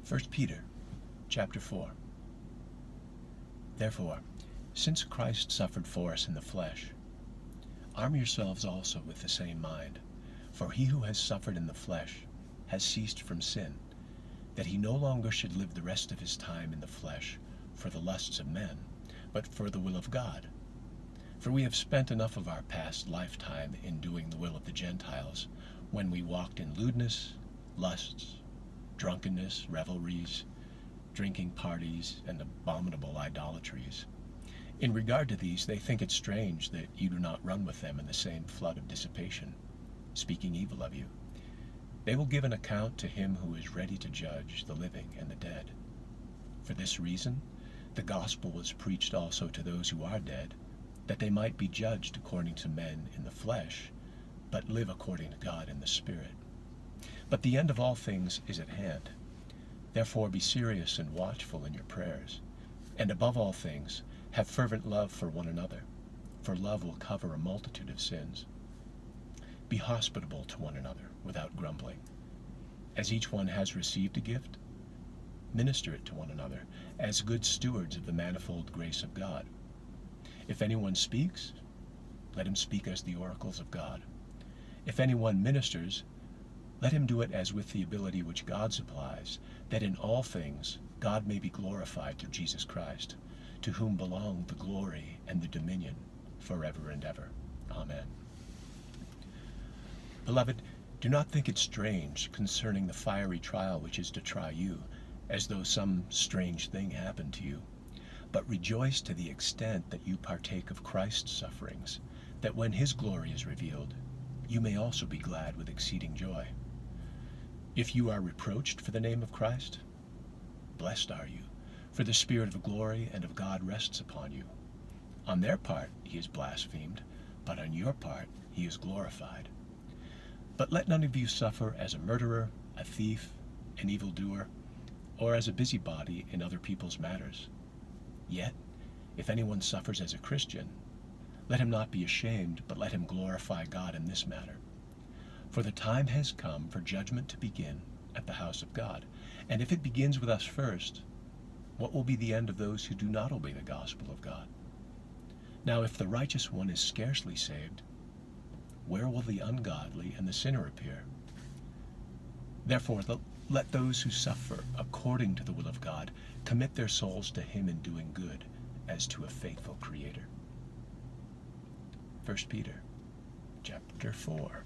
1Peter chapter 4. Therefore, since Christ suffered for us in the flesh, arm yourselves also with the same mind. For he who has suffered in the flesh has ceased from sin, that he no longer should live the rest of his time in the flesh for the lusts of men, but for the will of God. For we have spent enough of our past lifetime in doing the will of the Gentiles, when we walked in lewdness, lusts, drunkenness, revelries, drinking parties, and abominable idolatries. In regard to these, they think it strange that you do not run with them in the same flood of dissipation, speaking evil of you. They will give an account to him who is ready to judge the living and the dead. For this reason, the gospel was preached also to those who are dead, that they might be judged according to men in the flesh, but live according to God in the Spirit. But the end of all things is at hand. Therefore be serious and watchful in your prayers, and above all things, have fervent love for one another, for love will cover a multitude of sins. Be hospitable to one another without grumbling. As each one has received a gift, minister it to one another, as good stewards of the manifold grace of God. If anyone speaks, let him speak as the oracles of God. If anyone ministers, let him do it as with the ability which God supplies, that in all things God may be glorified through Jesus Christ, to whom belong the glory and the dominion forever and ever. Amen. Beloved, do not think it strange concerning the fiery trial which is to try you, as though some strange thing happened to you. But rejoice to the extent that you partake of Christ's sufferings, that when his glory is revealed, you may also be glad with exceeding joy. If you are reproached for the name of Christ, blessed are you, for the Spirit of glory and of God rests upon you. On their part he is blasphemed, but on your part he is glorified. But let none of you suffer as a murderer, a thief, an evildoer, or as a busybody in other people's matters. Yet, if anyone suffers as a Christian, let him not be ashamed, but let him glorify God in this matter. For the time has come for judgment to begin at the house of God. And if it begins with us first, what will be the end of those who do not obey the gospel of God? Now if the righteous one is scarcely saved, where will the ungodly and the sinner appear? Therefore, let those who suffer according to the will of God commit their souls to him in doing good, as to a faithful Creator. 1 Peter chapter 4.